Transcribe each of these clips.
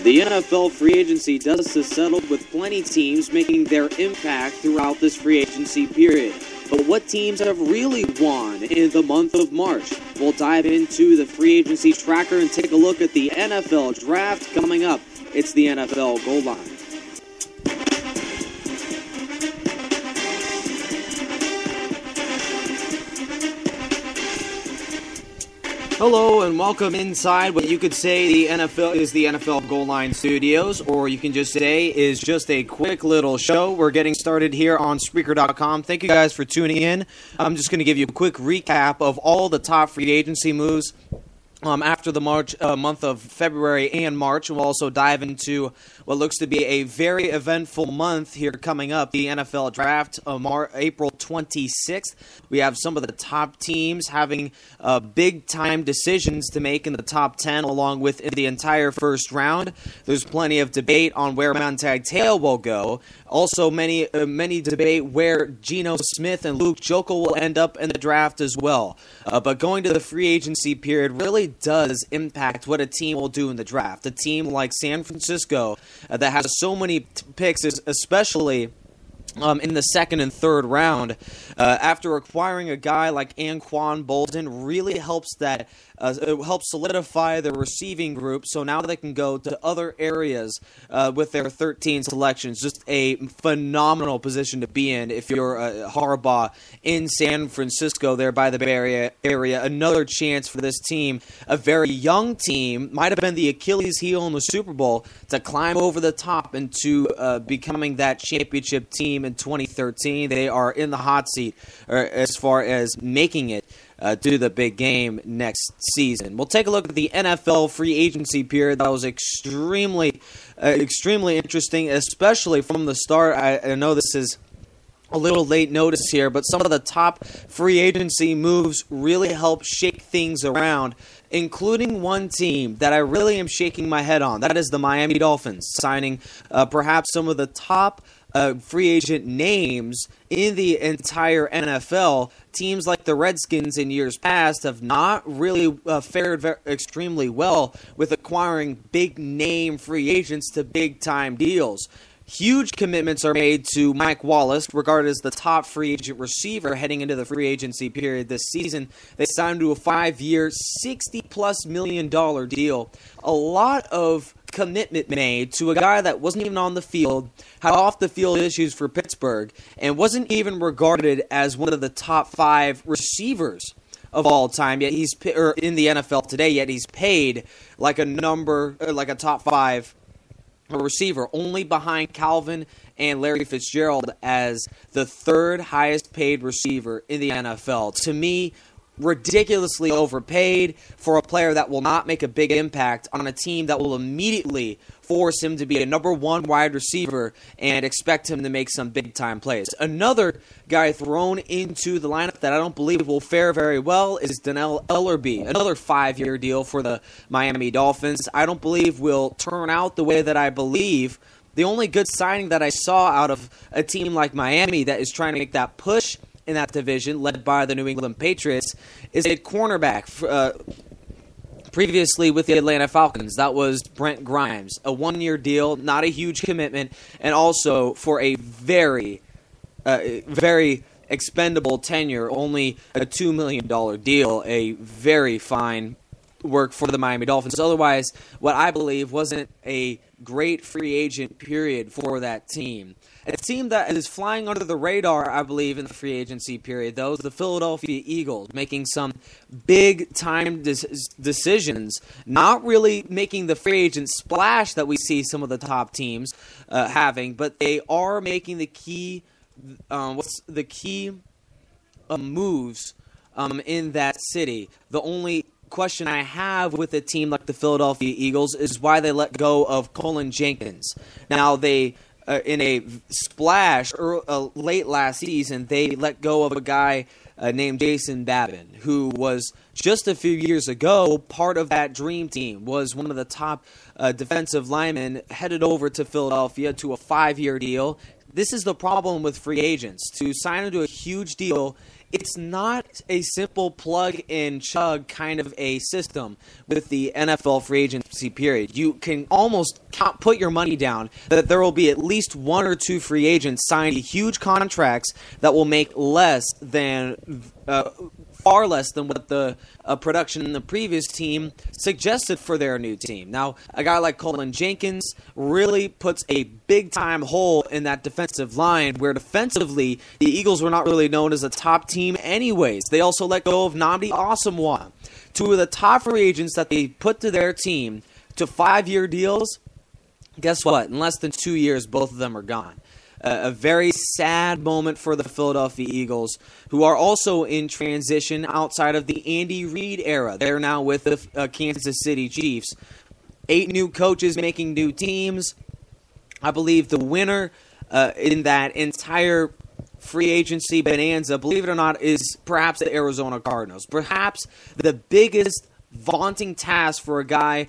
The NFL free agency dust has settled with plenty teams making their impact throughout this free agency period. But what teams have really won in the month of March? We'll dive into the free agency tracker and take a look at the NFL draft coming up. It's the NFL Goal Line. Hello and welcome inside what you could say the NFL Goal Line Studios, or you can just say is just a quick little show. We're getting started here on Spreaker.com. Thank you guys for tuning in. I'm just going to give you a quick recap of all the top free agency moves after the month of February and March. We'll also dive into what looks to be a very eventful month here coming up, the NFL Draft, April 26th. We have some of the top teams having big-time decisions to make in the top 10, along with in the entire first round. There's plenty of debate on where Manti Te'o will go. Also, many debate where Geno Smith and Luke Joeckel will end up in the draft as well. But going to the free agency period really does impact what a team will do in the draft. A team like San Francisco that has so many picks, especially in the second and third round, after acquiring a guy like Anquan Boldin, really helps it helps solidify the receiving group, so now they can go to other areas with their 13 selections. Just a phenomenal position to be in if you're Harbaugh in San Francisco there by the Bay Area. Another chance for this team, a very young team, might have been the Achilles heel in the Super Bowl, to climb over the top into becoming that championship team in 2013. They are in the hot seat as far as making it to the big game next season. We'll take a look at the NFL free agency period. That was extremely interesting, especially from the start. I know this is a little late notice here, but some of the top free agency moves really helped shake things around, including one team that I really am shaking my head on. That is the Miami Dolphins, signing perhaps some of the top free agent names in the entire NFL. Teams like the Redskins in years past have not really fared extremely well with acquiring big-name free agents to big-time deals. Huge commitments are made to Mike Wallace, regarded as the top free agent receiver heading into the free agency period this season. They signed to a 5-year, $60+ million deal. A lot of commitment made to a guy that wasn't even on the field, had off-the-field issues for Pittsburgh, and wasn't even regarded as one of the top 5 receivers of all time. Yet he's in the NFL today. Yet he's paid like a top 5 receiver, only behind Calvin and Larry Fitzgerald as the third highest paid receiver in the NFL. To me, ridiculously overpaid for a player that will not make a big impact on a team that will immediately force him to be a number 1 wide receiver and expect him to make some big-time plays. Another guy thrown into the lineup that I don't believe will fare very well is Donnell Ellerbe, another 5-year deal for the Miami Dolphins. I don't believe will turn out the way that I believe. The only good signing that I saw out of a team like Miami that is trying to make that push in that division, led by the New England Patriots, is a cornerback. Previously with the Atlanta Falcons, that was Brent Grimes. A 1-year deal, not a huge commitment, and also for a very expendable tenure, only a $2 million deal. A very fine work for the Miami Dolphins. Otherwise, what I believe wasn't a great free agent period for that team. A team that is flying under the radar, I believe, in the free agency period, though, is the Philadelphia Eagles, making some big-time decisions, not really making the free agent splash that we see some of the top teams having, but they are making the key moves in that city. The only question I have with a team like the Philadelphia Eagles is why they let go of Colin Jenkins. Now, they in a splash late last season, they let go of a guy named Jason Babin, who was just a few years ago part of that dream team, was one of the top defensive linemen, headed over to Philadelphia to a 5-year deal. This is the problem with free agents. To sign them to a huge deal it's not a simple plug-and-chug kind of a system with the NFL free agency period. You can almost put your money down that there will be at least one or two free agents signed to huge contracts that will make far less than what the production in the previous team suggested for their new team. Now, a guy like Colin Jenkins really puts a big-time hole in that defensive line, where defensively, the Eagles were not really known as a top team anyways. They also let go of Nnamdi Asomugha, two of the top free agents that they put to their team to 5-year deals. Guess what? In less than 2 years, both of them are gone. A very sad moment for the Philadelphia Eagles, who are also in transition outside of the Andy Reid era. They're now with the Kansas City Chiefs. 8 new coaches making new teams. I believe the winner in that entire free agency bonanza, believe it or not, is perhaps the Arizona Cardinals. Perhaps the biggest vaunting task for a guy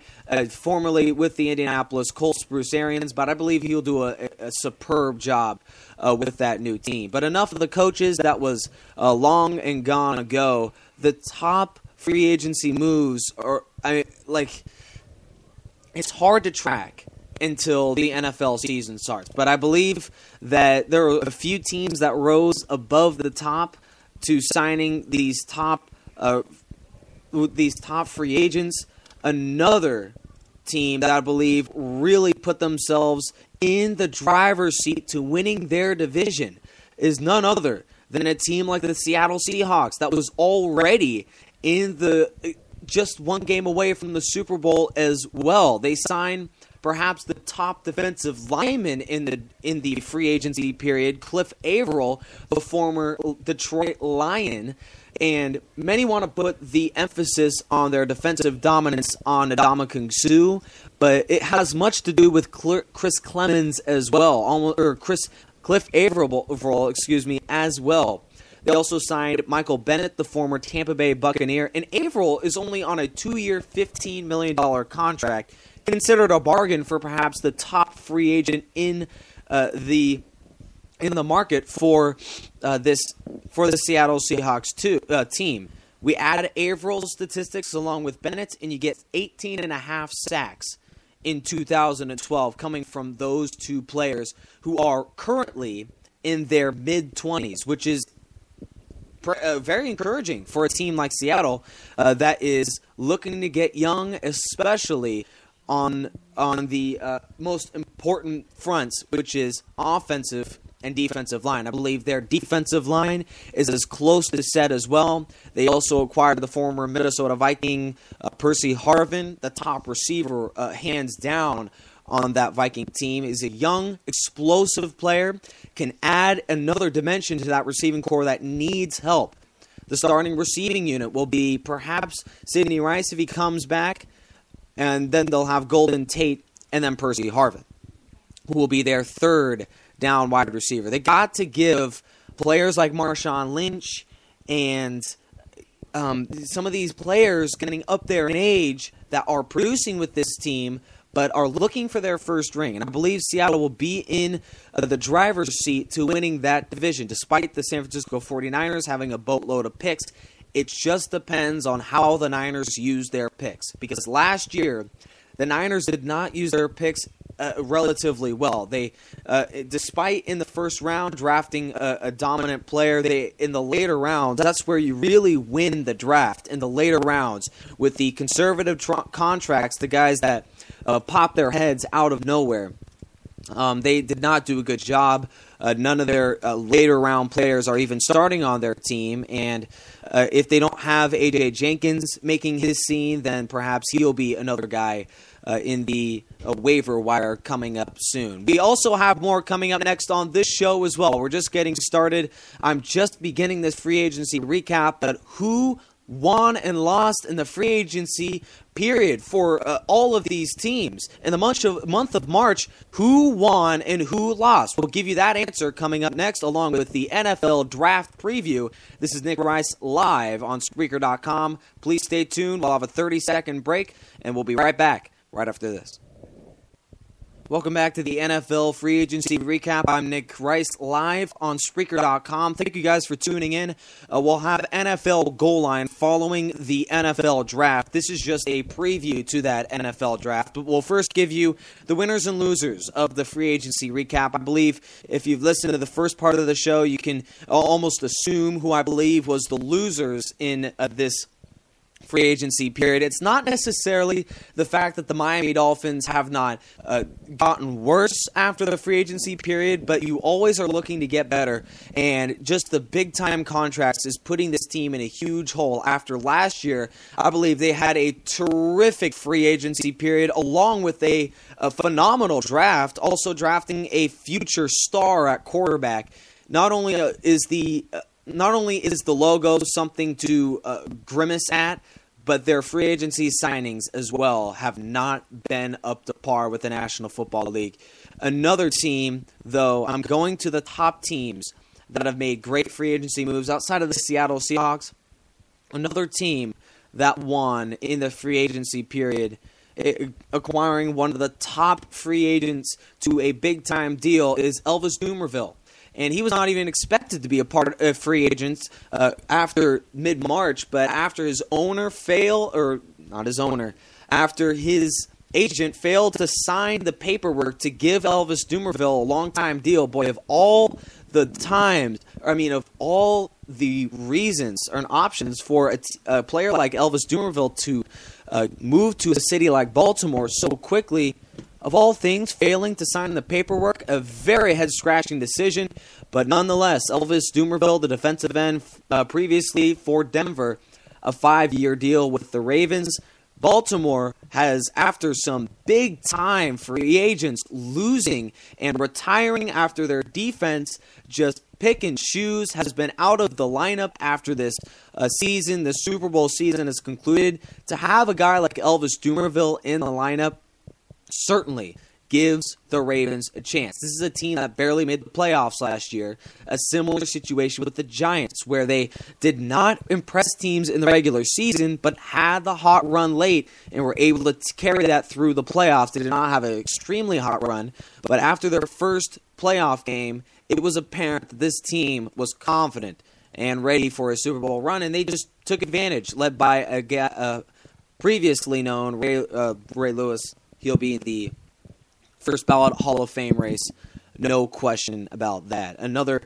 formerly with the Indianapolis Colts, Bruce Arians, but I believe he'll do a superb job with that new team. But enough of the coaches. That was long and gone ago. The top free agency moves it's hard to track until the NFL season starts. But I believe that there are a few teams that rose above the top to signing these top free agents. Another team that I believe really put themselves in the driver's seat to winning their division is none other than a team like the Seattle Seahawks that was already in just one game away from the Super Bowl as well. They signed perhaps the top defensive lineman in the free agency period, Cliff Averill, the former Detroit Lion. And many want to put the emphasis on their defensive dominance on Ndamukong Suh, but it has much to do with Chris Clemens as well, Cliff Averill, as well. They also signed Michael Bennett, the former Tampa Bay Buccaneer, and Averill is only on a 2-year, $15 million contract, considered a bargain for perhaps the top free agent in the market for the Seattle Seahawks team. We add Averill's statistics along with Bennett's, and you get 18.5 sacks in 2012 coming from those two players who are currently in their mid-20s, which is very encouraging for a team like Seattle that is looking to get young, especially on the most important fronts, which is offensive and defensive line. I believe their defensive line is as close to set as well. They also acquired the former Minnesota Viking Percy Harvin, the top receiver, hands down on that Viking team. Is a young, explosive player, can add another dimension to that receiving core that needs help. The starting receiving unit will be perhaps Sidney Rice if he comes back, and then they'll have Golden Tate and then Percy Harvin, who will be their third down wide receiver. They got to give players like Marshawn Lynch and some of these players getting up there in age that are producing with this team but are looking for their first ring. And I believe Seattle will be in the driver's seat to winning that division, despite the San Francisco 49ers having a boatload of picks. It just depends on how the Niners use their picks. Because last year, the Niners did not use their picks relatively well. They, despite in the first round drafting a dominant player, in the later rounds, that's where you really win the draft, in the later rounds, with the conservative contracts, the guys that pop their heads out of nowhere. They did not do a good job. None of their later round players are even starting on their team, and if they don't have A.J. Jenkins making his scene, then perhaps he'll be another guy in the waiver wire coming up soon. We also have more coming up next on this show as well. We're just getting started. I'm just beginning this free agency recap, but who won and lost in the free agency period for all of these teams? In the month of March, who won and who lost? We'll give you that answer coming up next, along with the NFL Draft Preview. This is Nick Rice live on Spreaker.com. Please stay tuned. We'll have a 30-second break, and we'll be right back right after this. Welcome back to the NFL Free Agency Recap. I'm Nick Rice, live on Spreaker.com. Thank you guys for tuning in. We'll have NFL Goal Line following the NFL Draft. This is just a preview to that NFL Draft, but we'll first give you the winners and losers of the Free Agency Recap. I believe if you've listened to the first part of the show, you can almost assume who I believe was the losers in this free agency period. It's not necessarily the fact that the Miami Dolphins have not gotten worse after the free agency period, but you always are looking to get better, and just the big-time contracts is putting this team in a huge hole. After last year, I believe they had a terrific free agency period along with a phenomenal draft, also drafting a future star at quarterback. Not only is the logo something to grimace at, but their free agency signings as well have not been up to par with the National Football League. Another team, though, I'm going to the top teams that have made great free agency moves outside of the Seattle Seahawks. Another team that won in the free agency period, acquiring one of the top free agents to a big-time deal, is Elvis Dumervil. And he was not even expected to be a part of free agents after mid-March, but after his after his agent failed to sign the paperwork to give Elvis Dumervil a long-time deal, boy, of all the reasons or options for a player like Elvis Dumervil to move to a city like Baltimore so quickly, of all things, failing to sign the paperwork, a very head-scratching decision. But nonetheless, Elvis Dumervil, the defensive end previously for Denver, a 5-year deal with the Ravens. Baltimore has, after some big-time free agents losing and retiring after their defense just pick and choose, has been out of the lineup after this season. The Super Bowl season is concluded. To have a guy like Elvis Dumervil in the lineup certainly gives the Ravens a chance. This is a team that barely made the playoffs last year. A similar situation with the Giants, where they did not impress teams in the regular season, but had the hot run late and were able to carry that through the playoffs. They did not have an extremely hot run, but after their first playoff game, it was apparent that this team was confident and ready for a Super Bowl run, and they just took advantage, led by a previously known Ray Lewis. He'll be in the first ballot Hall of Fame race, no question about that. Another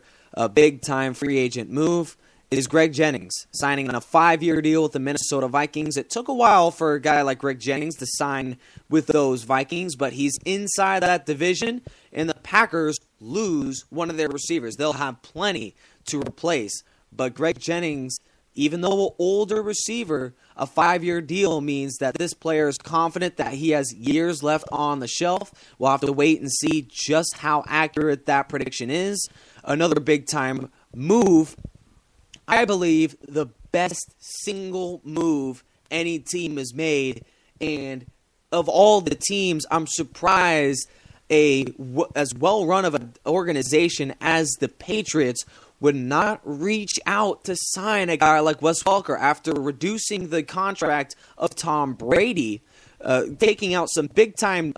big-time free agent move is Greg Jennings, signing on a 5-year deal with the Minnesota Vikings. It took a while for a guy like Greg Jennings to sign with those Vikings, but he's inside that division, and the Packers lose one of their receivers. They'll have plenty to replace, but Greg Jennings, even though an older receiver, a 5-year deal means that this player is confident that he has years left on the shelf. We'll have to wait and see just how accurate that prediction is. Another big-time move, I believe the best single move any team has made. And of all the teams, I'm surprised as well-run of an organization as the Patriots would not reach out to sign a guy like Wes Welker after reducing the contract of Tom Brady, taking out some big-time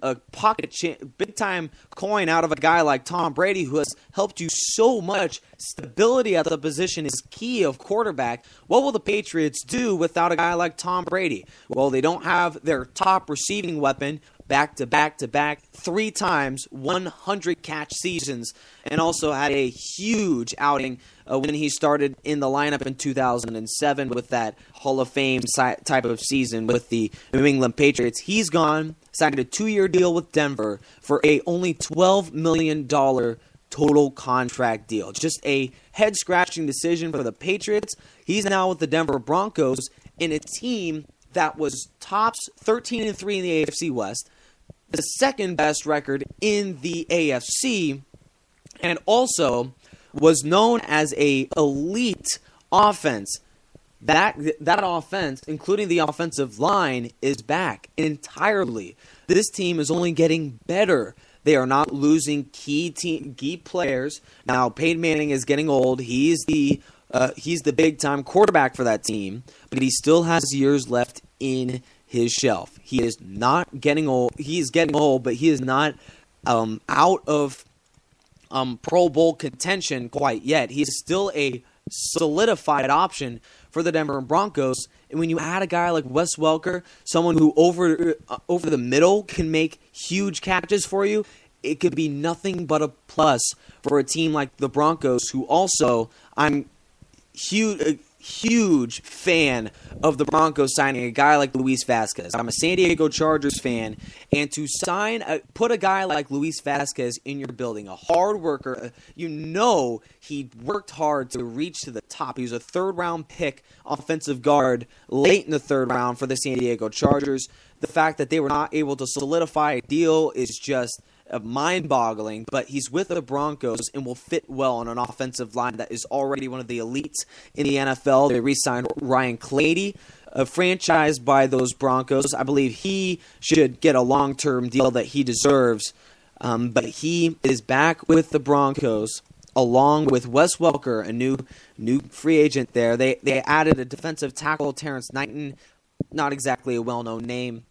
big-time coin out of a guy like Tom Brady, who has helped you so much. Stability at the position is key of quarterback. What will the Patriots do without a guy like Tom Brady? Well, they don't have their top receiving weapon, back-to-back, 3 times 100-catch seasons, and also had a huge outing when he started in the lineup in 2007 with that Hall of Fame type of season with the New England Patriots. He's gone, signed a 2-year deal with Denver for a only $12 million total contract deal. Just a head-scratching decision for the Patriots. He's now with the Denver Broncos in a team that was tops 13-3 in the AFC West, the second best record in the AFC, and also was known as a elite offense. That offense, including the offensive line, is back entirely. This team is only getting better. They are not losing key players. Now, Peyton Manning is getting old. He's the big-time quarterback for that team, but he still has years left in his shelf. He is not getting old. He is getting old, but he is not out of Pro Bowl contention quite yet. He's still a solidified option for the Denver Broncos. And when you add a guy like Wes Welker, someone who over the middle can make huge catches for you, it could be nothing but a plus for a team like the Broncos, who also I'm huge fan of the Broncos signing a guy like Luis Vasquez. I'm a San Diego Chargers fan, and to put a guy like Luis Vasquez in your building, a hard worker, he worked hard to reach to the top. He was a third-round pick offensive guard late in the third round for the San Diego Chargers. The fact that they were not able to solidify a deal is just mind-boggling, but he's with the Broncos and will fit well on an offensive line that is already one of the elites in the NFL. They re-signed Ryan Clady, franchised by those Broncos. I believe he should get a long-term deal that he deserves, but he is back with the Broncos along with Wes Welker, a new free agent there. They added a defensive tackle, Terrence Knighton, not exactly a well-known name,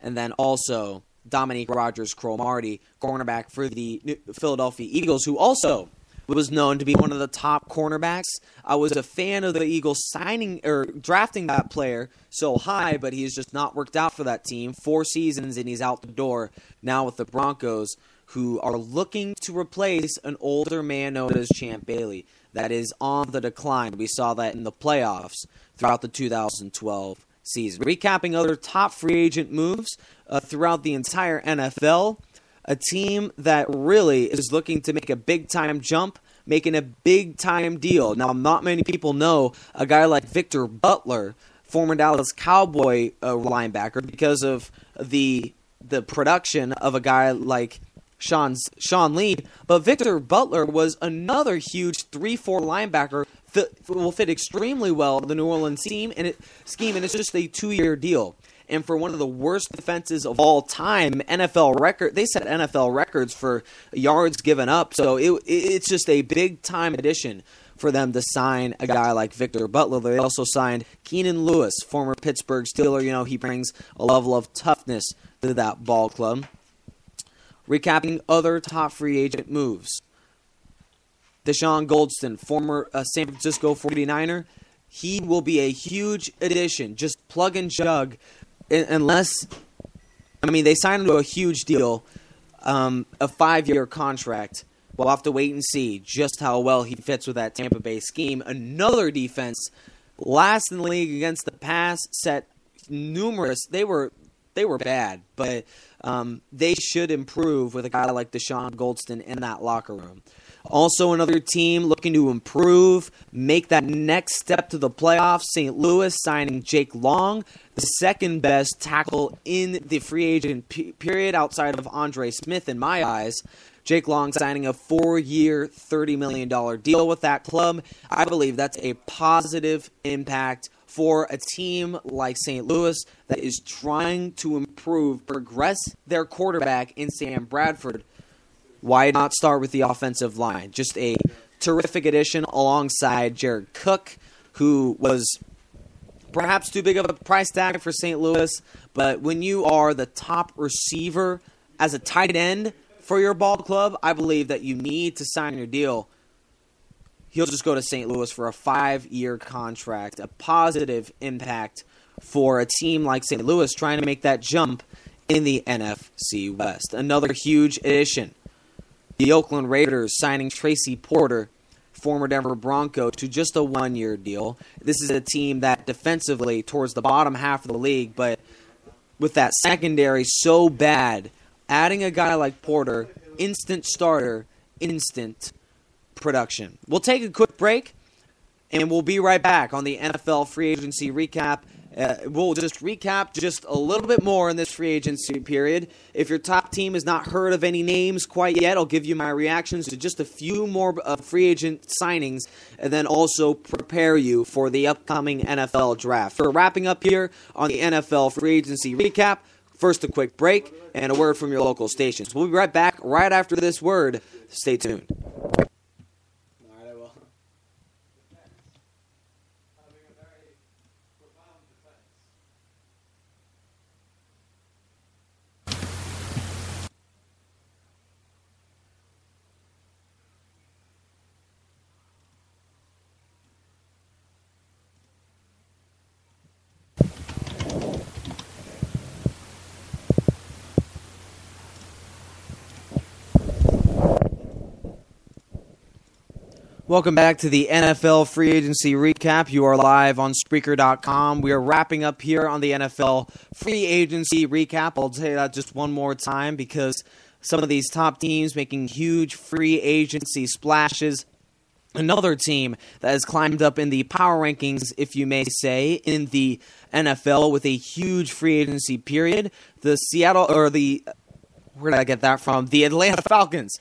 and then also Dominique Rodgers-Cromartie, cornerback for the Philadelphia Eagles, who also was known to be one of the top cornerbacks. I was a fan of the Eagles drafting that player so high, but he's just not worked out for that team. 4 seasons and he's out the door now with the Broncos, who are looking to replace an older man known as Champ Bailey that is on the decline. We saw that in the playoffs throughout the 2012 season. Recapping other top free agent moves throughout the entire NFL, a team that really is looking to make a big-time jump, making a big-time deal. Now, not many people know a guy like Victor Butler, former Dallas Cowboy linebacker, because of the production of a guy like Sean Lee. But Victor Butler was another huge 3-4 linebacker, will fit extremely well in the New Orleans scheme, and it's just a 2-year deal. And for one of the worst defenses of all time, they set NFL records for yards given up. So it's just a big-time addition for them to sign a guy like Victor Butler. They also signed Keenan Lewis, former Pittsburgh Steeler. He brings a level of toughness to that ball club. Recapping other top free agent moves. Deshaun Goldston, former San Francisco 49er, he will be a huge addition. Just plug and chug. They signed him to a huge deal, a 5-year contract. We'll have to wait and see just how well he fits with that Tampa Bay scheme. Another defense, last in the league against the pass, set numerous. They were bad, but they should improve with a guy like Deshaun Goldston in that locker room. Also, another team looking to improve, make that next step to the playoffs. St. Louis signing Jake Long, the second best tackle in the free agent period outside of Andre Smith in my eyes. Jake Long signing a 4-year, $30 million deal with that club. I believe that's a positive impact for a team like St. Louis that is trying to progress their quarterback in Sam Bradford. Why not start with the offensive line? Just a terrific addition alongside Jared Cook, who was perhaps too big of a price tag for St. Louis. But when you are the top receiver as a tight end for your ball club, I believe that you need to sign your deal. He'll just go to St. Louis for a 5-year contract, a positive impact for a team like St. Louis trying to make that jump in the NFC West. Another huge addition. The Oakland Raiders signing Tracy Porter, former Denver Bronco, to just a 1-year deal. This is a team that defensively towards the bottom half of the league, but with that secondary so bad, adding a guy like Porter, instant starter, instant production. We'll take a quick break, and we'll be right back on the NFL free agency recap. We'll just recap just a little bit more in this free agency period. If your top team has not heard of any names quite yet, I'll give you my reactions to just a few more free agent signings, and then also prepare you for the upcoming NFL draft. We're wrapping up here on the NFL free agency recap. First, a quick break and a word from your local stations. We'll be right back right after this word. Stay tuned. Welcome back to the NFL Free Agency Recap. You are live on Spreaker.com. We are wrapping up here on the NFL Free Agency Recap. I'll say that just one more time because some of these top teams making huge free agency splashes. Another team that has climbed up in the power rankings, if you may say, in the NFL with a huge free agency period. Where did I get that from? The Atlanta Falcons.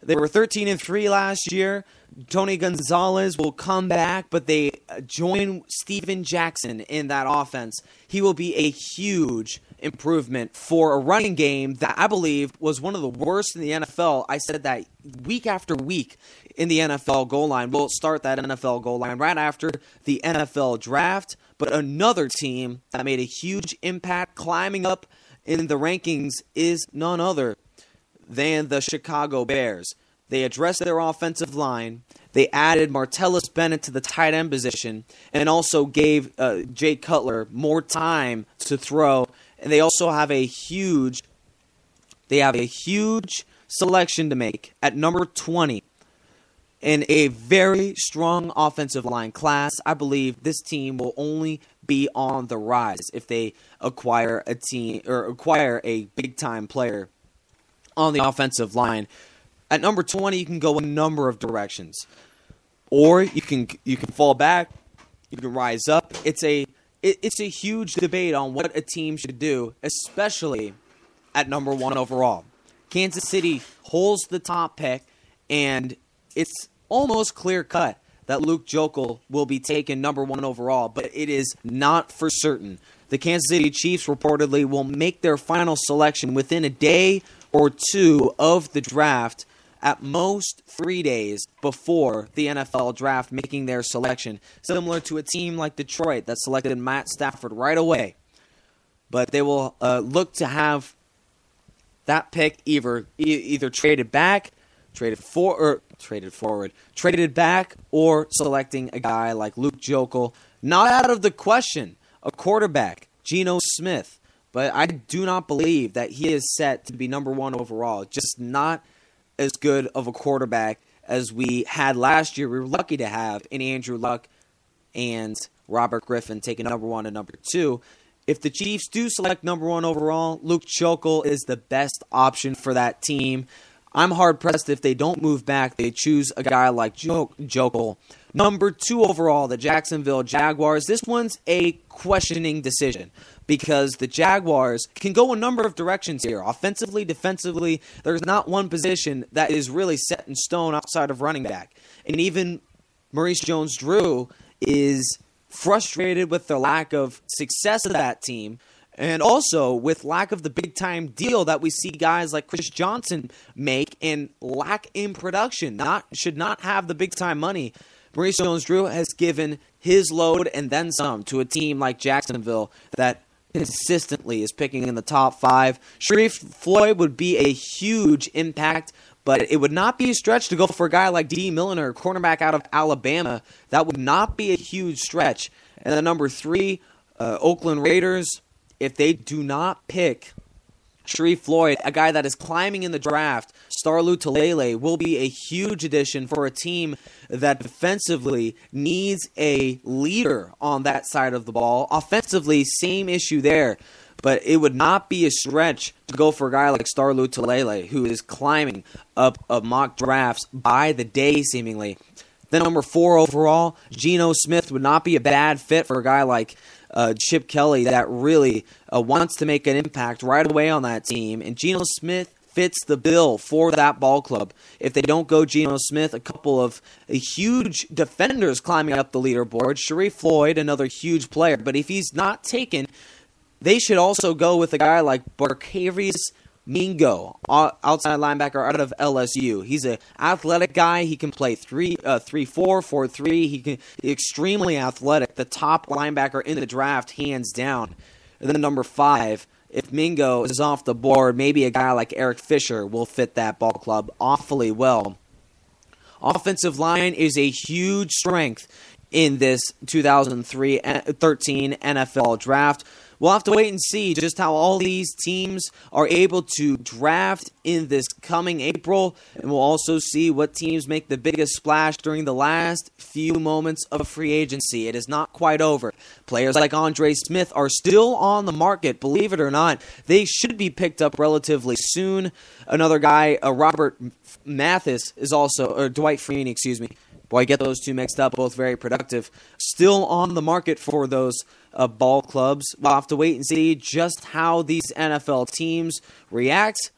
They were 13-3 last year. Tony Gonzalez will come back, but they join Steven Jackson in that offense. He will be a huge improvement for a running game that I believe was one of the worst in the NFL. I said that week after week in the NFL goal line. We'll start that NFL goal line right after the NFL draft. But another team that made a huge impact climbing up in the rankings is none other than the Chicago Bears. They addressed their offensive line. They added Martellus Bennett to the tight end position and also gave Jay Cutler more time to throw. And they also have a huge selection to make at number 20 in a very strong offensive line class. I believe this team will only be on the rise if they acquire a big-time player on the offensive line. At number 20, you can go a number of directions. Or you can fall back, you can rise up. It's a huge debate on what a team should do, especially at number 1 overall. Kansas City holds the top pick, and it's almost clear-cut that Luke Joeckel will be taken number 1 overall, but it is not for certain. The Kansas City Chiefs reportedly will make their final selection within a day or two of the draft, at most 3 days before the NFL draft, making their selection, similar to a team like Detroit that selected Matt Stafford right away. But they will look to have that pick either traded back, traded back, or selecting a guy like Luke Joeckel. Not out of the question, a quarterback, Geno Smith. But I do not believe that he is set to be number 1 overall. Just not as good of a quarterback as we had last year. We were lucky to have in Andrew Luck and Robert Griffin taking number 1 and number 2. If the Chiefs do select number 1 overall, Luke Joeckel is the best option for that team. I'm hard-pressed if they don't move back, they choose a guy like Joeckel. Number 2 overall, the Jacksonville Jaguars. This one's a questioning decision because the Jaguars can go a number of directions here. Offensively, defensively, there's not one position that is really set in stone outside of running back. And even Maurice Jones-Drew is frustrated with the lack of success of that team, and also with lack of the big-time deal that we see guys like Chris Johnson make and lack in production. Should not have the big-time money. Maurice Jones-Drew has given his load and then some to a team like Jacksonville that consistently is picking in the top 5. Sharif Floyd would be a huge impact, but it would not be a stretch to go for a guy like D. Milliner, cornerback out of Alabama. That would not be a huge stretch. And then number 3, Oakland Raiders. If they do not pick Sharif Floyd, a guy that is climbing in the draft, Starlu Tulele will be a huge addition for a team that defensively needs a leader on that side of the ball. Offensively, same issue there. But it would not be a stretch to go for a guy like Starlu Tulele, who is climbing up of mock drafts by the day, seemingly. Then number 4 overall, Geno Smith would not be a bad fit for a guy like Chip Kelly that really wants to make an impact right away on that team. And Geno Smith fits the bill for that ball club. If they don't go Geno Smith, a couple of huge defenders climbing up the leaderboard. Sharif Floyd, another huge player. But if he's not taken, they should also go with a guy like Barcavius Mingo, outside linebacker out of LSU. He's an athletic guy. He can play 3-4, 4-3. He can extremely athletic. The top linebacker in the draft, hands down. And then number 5, if Mingo is off the board, maybe a guy like Eric Fisher will fit that ball club awfully well. Offensive line is a huge strength in this 2013 NFL draft. we'll have to wait and see just how all these teams are able to draft in this coming April, and we'll also see what teams make the biggest splash during the last few moments of free agency. It is not quite over. Players like Andre Smith are still on the market, believe it or not. They should be picked up relatively soon. Another guy, Robert Mathis, is also, or Dwight Freeney, excuse me. Boy, I get those two mixed up, both very productive. Still on the market for those ball clubs. We'll have to wait and see just how these NFL teams react,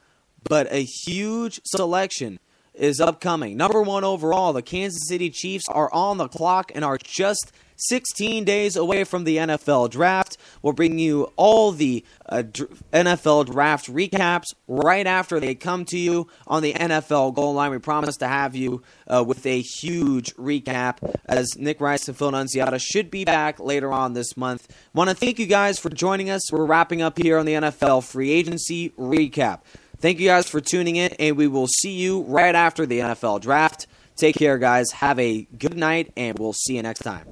but a huge selection is upcoming. Number 1 overall, the Kansas City Chiefs are on the clock and are just 16 days away from the NFL draft. We'll bring you all the NFL draft recaps right after they come to you on the NFL goal line. We promise to have you with a huge recap, as Nick Rice and Phil Nunziata should be back later on this month. Want to thank you guys for joining us. We're wrapping up here on the NFL free agency recap. Thank you guys for tuning in, and we will see you right after the NFL draft. Take care, guys. Have a good night, and we'll see you next time.